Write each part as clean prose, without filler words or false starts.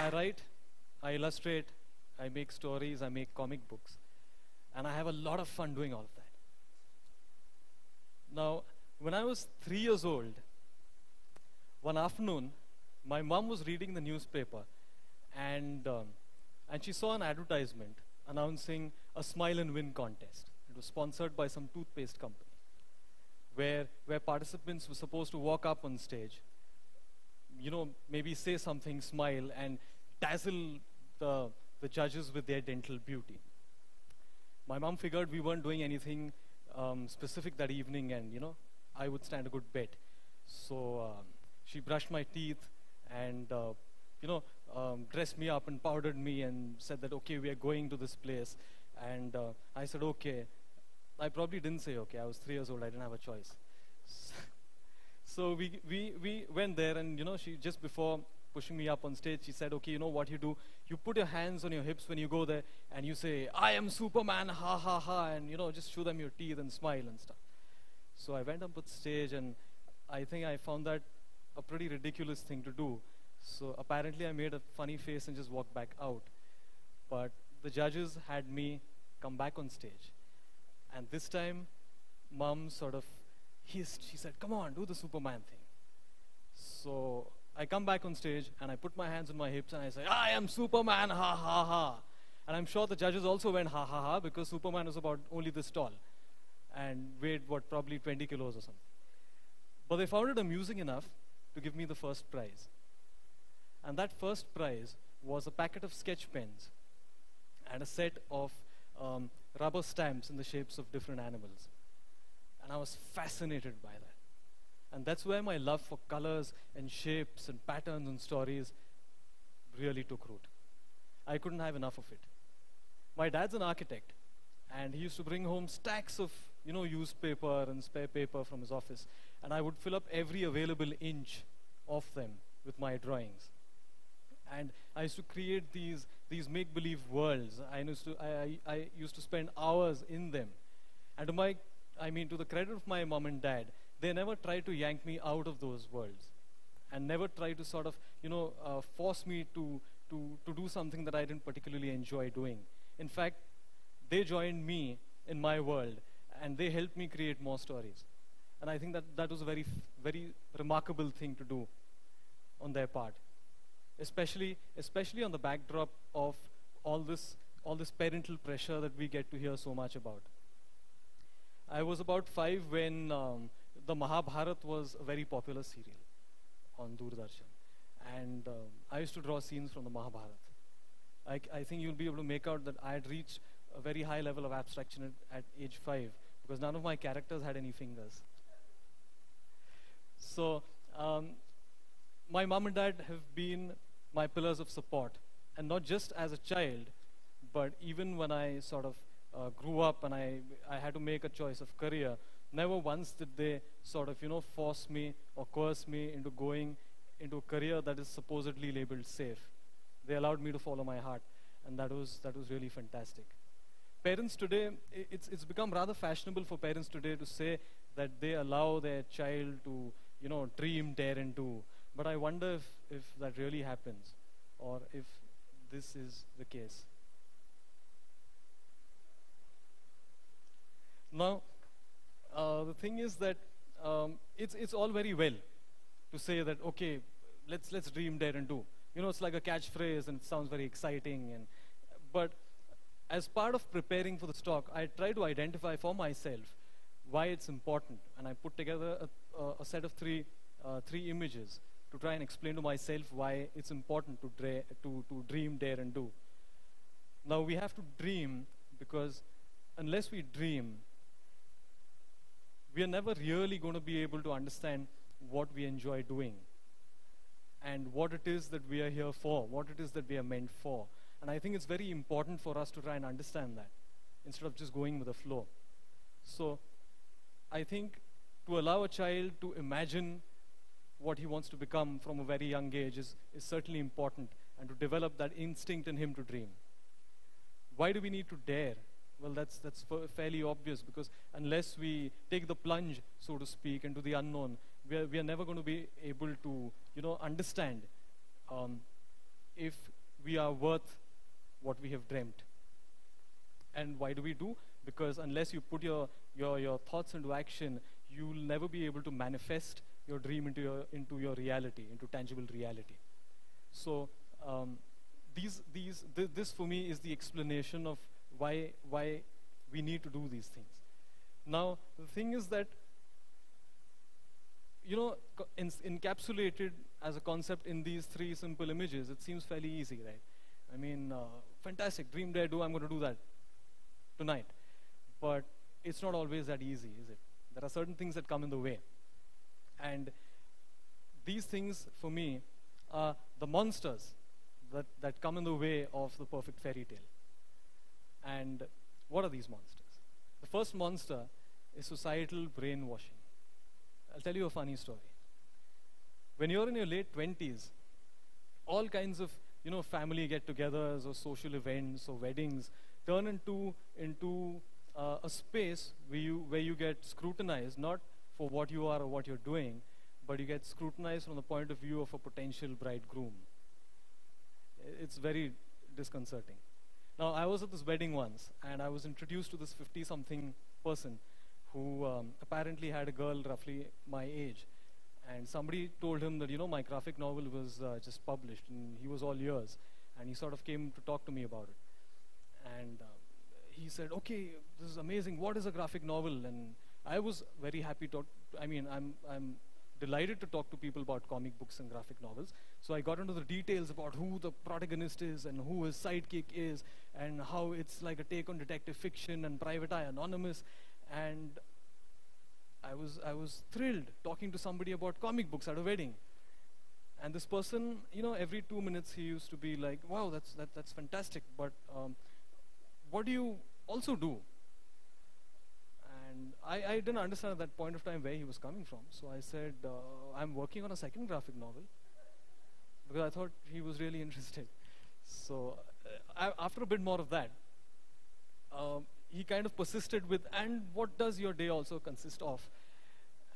I write, I illustrate, I make stories, I make comic books. And I have a lot of fun doing all of that. Now, when I was 3 years old, one afternoon, my mom was reading the newspaper and she saw an advertisement announcing a Smile and Win contest. It was sponsored by some toothpaste company where participants were supposed to walk up on stage, maybe say something, smile, and dazzle the judges with their dental beauty. My mom figured we weren't doing anything specific that evening, and I would stand a good bet. So she brushed my teeth and dressed me up and powdered me and said that, okay, we are going to this place. And I said, okay. I probably didn't say okay. I was 3 years old. I didn't have a choice. So we went there, and she, just before pushing me up on stage, she said, okay, you know what you do? You put your hands on your hips when you go there, and you say, I am Superman, ha ha ha, and just show them your teeth and smile and stuff. So I went up on stage, and I think I found that a pretty ridiculous thing to do. So apparently I made a funny face and just walked back out. But the judges had me come back on stage. And this time, Mom sort of hissed. She said, come on, do the Superman thing. So I come back on stage, and I put my hands on my hips, and I say, I am Superman, ha ha ha. And I'm sure the judges also went ha ha ha, because Superman was about only this tall and weighed, probably 20 kilos or something. But they found it amusing enough to give me the first prize. And that first prize was a packet of sketch pens and a set of rubber stamps in the shapes of different animals. And I was fascinated by that. And that's where my love for colors and shapes and patterns and stories really took root. I couldn't have enough of it. My dad's an architect, and he used to bring home stacks of used paper and spare paper from his office, and I would fill up every available inch of them with my drawings. And I used to create these make-believe worlds. I used to spend hours in them. And to the credit of my mom and dad, they never tried to yank me out of those worlds, and never tried to sort of force me to do something that I didn't particularly enjoy doing. In fact, they joined me in my world, and they helped me create more stories. And I think that was a very, very remarkable thing to do on their part, especially on the backdrop of all this parental pressure that we get to hear so much about. I was about 5 when the Mahabharata was a very popular serial on Doordarshan, and I used to draw scenes from the Mahabharata. I think you'll be able to make out that I had reached a very high level of abstraction at age 5, because none of my characters had any fingers. So my mom and dad have been my pillars of support, and not just as a child, but even when I sort of grew up and I had to make a choice of career. Never once did they sort of force me or coerce me into going into a career that is supposedly labeled safe. They allowed me to follow my heart, and that was really fantastic. Parents today, it's become rather fashionable for parents today to say that they allow their child to dream, dare, and do. But I wonder if that really happens, or if this is the case. Now, the thing is that it's all very well to say that, okay, let's dream, dare, and do. It's like a catchphrase, and it sounds very exciting. But as part of preparing for this talk, I try to identify for myself why it's important, and I put together a set of three images to try and explain to myself why it's important to dream, dare, and do. Now, we have to dream, because unless we dream, we are never really going to be able to understand what we enjoy doing and what it is that we are here for, what it is that we are meant for. And I think it's very important for us to try and understand that instead of just going with the flow. So I think to allow a child to imagine what he wants to become from a very young age is certainly important, and to develop that instinct in him to dream. Why do we need to dare? Well, that's fairly obvious, because unless we take the plunge, so to speak, into the unknown, we are never going to be able to understand if we are worth what we have dreamt. And why do we do? Because unless you put your thoughts into action, you'll never be able to manifest your dream into your reality, into tangible reality. So this for me is the explanation of why we need to do these things. Now, the thing is that, you know, encapsulated as a concept in these three simple images, it seems fairly easy, right? I mean, fantastic, dream dare do, I'm going to do that tonight. But it's not always that easy, is it? There are certain things that come in the way. And these things, for me, are the monsters that come in the way of the perfect fairy tale. And what are these monsters? The first monster is societal brainwashing. I'll tell you a funny story. When you're in your late 20s, all kinds of, you know, family get-togethers or social events or weddings turn into a space where you get scrutinized, not for what you are or what you're doing, but you get scrutinized from the point of view of a potential bridegroom. It's very disconcerting. Now, I was at this wedding once, and I was introduced to this 50-something person who apparently had a girl roughly my age. And somebody told him that, you know, my graphic novel was just published, and he was all ears. And he sort of came to talk to me about it. And he said, okay, this is amazing. What is a graphic novel? And I was very happy to, I'm delighted to talk to people about comic books and graphic novels. So I got into the details about who the protagonist is and who his sidekick is and how it's like a take on detective fiction and Private Eye Anonymous. And I was thrilled talking to somebody about comic books at a wedding. And this person, you know, every 2 minutes he used to be like, wow, that's fantastic, but what do you also do? And I didn't understand at that point of time where he was coming from. So I said, I'm working on a second graphic novel, because I thought he was really interested. So after a bit more of that, he kind of persisted with, and what does your day also consist of?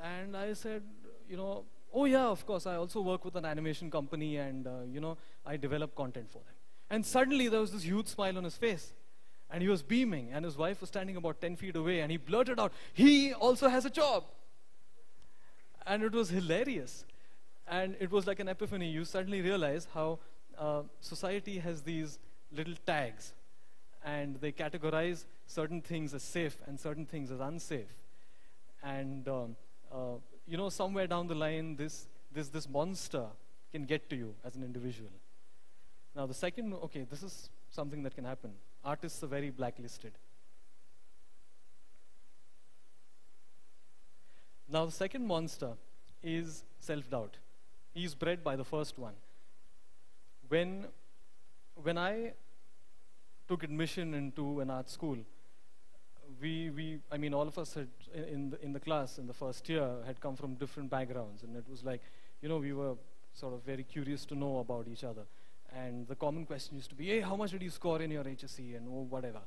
And I said, you know, oh yeah, of course, I also work with an animation company, and you know, I develop content for them. And suddenly there was this huge smile on his face, and he was beaming, and his wife was standing about 10 feet away, and he blurted out, he also has a job. And it was hilarious. And it was like an epiphany. You suddenly realize how society has these little tags, and they categorize certain things as safe and certain things as unsafe. And you know, somewhere down the line, this monster can get to you as an individual. Now, the second, okay, this is something that can happen. Artists are very blacklisted. Now, the second monster is self-doubt. He's bred by the first one. When I took admission into an art school, I mean, all of us had, in the class in the first year had come from different backgrounds, and it was like, you know, we were sort of very curious to know about each other. And the common question used to be, hey, how much did you score in your HSC and whatever.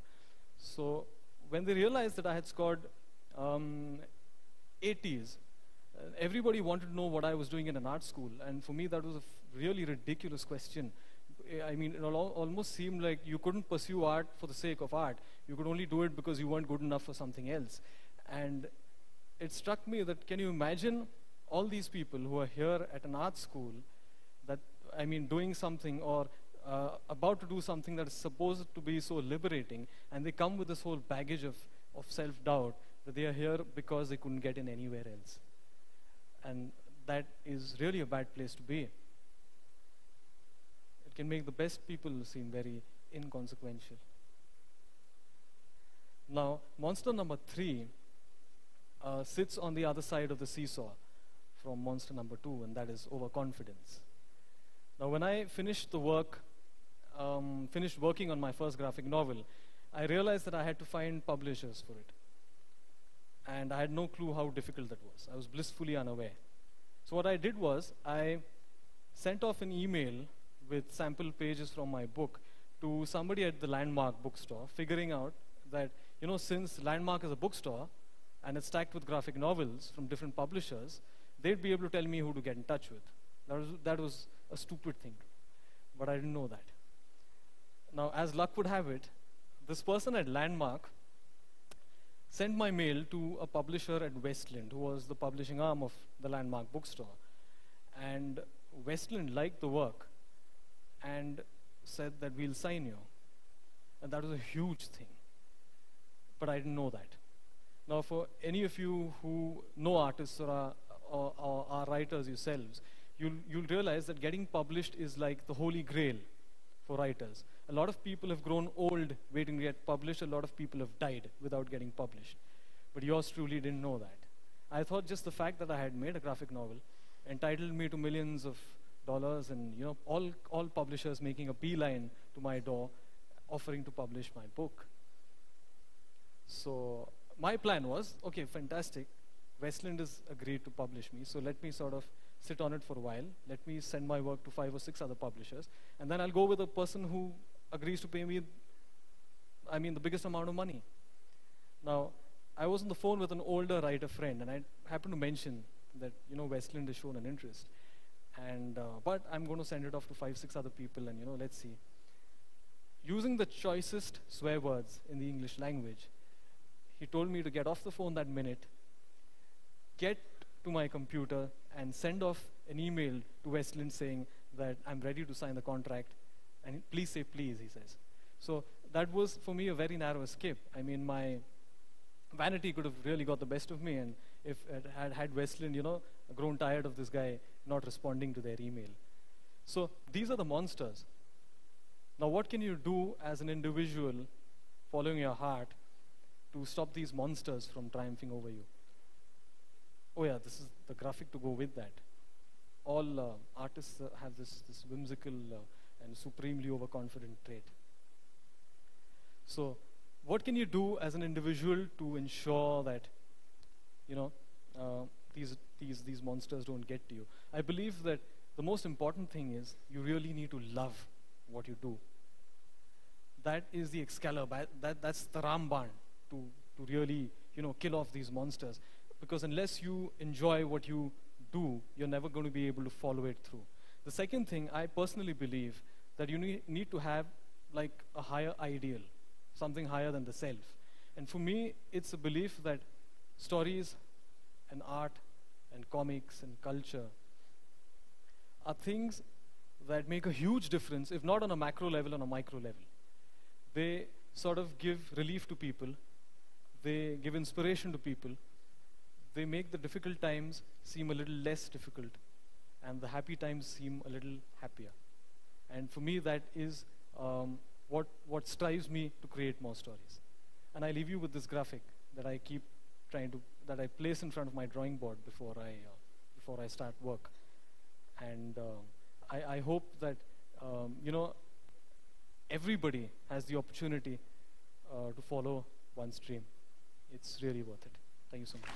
So when they realized that I had scored 80s, everybody wanted to know what I was doing in an art school. And for me, that was a really ridiculous question. I mean, it almost seemed like you couldn't pursue art for the sake of art. You could only do it because you weren't good enough for something else. And it struck me that, can you imagine all these people who are here at an art school, that, I mean, doing something or about to do something that is supposed to be so liberating, and they come with this whole baggage of self-doubt that they are here because they couldn't get in anywhere else. And that is really a bad place to be. It can make the best people seem very inconsequential. Now, monster number 3 sits on the other side of the seesaw from monster number 2, and that is overconfidence. Now, when I finished the work, finished working on my first graphic novel, I realized that I had to find publishers for it. And I had no clue how difficult that was. I was blissfully unaware. So what I did was, I sent off an email with sample pages from my book to somebody at the Landmark bookstore, figuring out that, you know, since Landmark is a bookstore and it's stacked with graphic novels from different publishers, they'd be able to tell me who to get in touch with. That was a stupid thing. but I didn't know that. Now, as luck would have it, this person at Landmark sent my mail to a publisher at Westland, who was the publishing arm of the Landmark bookstore. And Westland liked the work and said that we'll sign you. And that was a huge thing. But I didn't know that. Now, for any of you who know artists or are writers yourselves, you'll realize that getting published is like the holy grail for writers. A lot of people have grown old waiting to get published. A lot of people have died without getting published. But yours truly didn't know that. I thought just the fact that I had made a graphic novel entitled me to millions of dollars, and all publishers making a beeline to my door offering to publish my book. So my plan was, okay, fantastic. Westland has agreed to publish me, so let me sort of sit on it for a while. Let me send my work to 5 or 6 other publishers, and then I'll go with a person who agrees to pay me, the biggest amount of money. Now, I was on the phone with an older writer friend, and I happened to mention that, Westland has shown an interest. And, but I'm going to send it off to 5, 6 other people, and, let's see. Using the choicest swear words in the English language, he told me to get off the phone that minute, get to my computer, and send off an email to Westland saying that I'm ready to sign the contract, and please say please, he says. So that was, for me, a very narrow escape. My vanity could have really got the best of me, and if it had Westland, grown tired of this guy not responding to their email. So these are the monsters. Now, what can you do as an individual following your heart to stop these monsters from triumphing over you? Oh yeah, this is the graphic to go with that. All artists have this whimsical and supremely overconfident trait. So what can you do as an individual to ensure that, these monsters don't get to you? I believe that the most important thing is you really need to love what you do. That is the Excalibur. That's the Ramban to really, kill off these monsters. Because unless you enjoy what you do, you're never going to be able to follow it through. The second thing, I personally believe that you need to have like a higher ideal, something higher than the self. And for me, it's a belief that stories and art and comics and culture are things that make a huge difference, if not on a macro level, on a micro level. They sort of give relief to people. They give inspiration to people. They make the difficult times seem a little less difficult, and the happy times seem a little happier. And for me, that is what strives me to create more stories. And I leave you with this graphic that I keep that I place in front of my drawing board before I start work. And I hope that everybody has the opportunity to follow one's dream. It's really worth it. Thank you so much.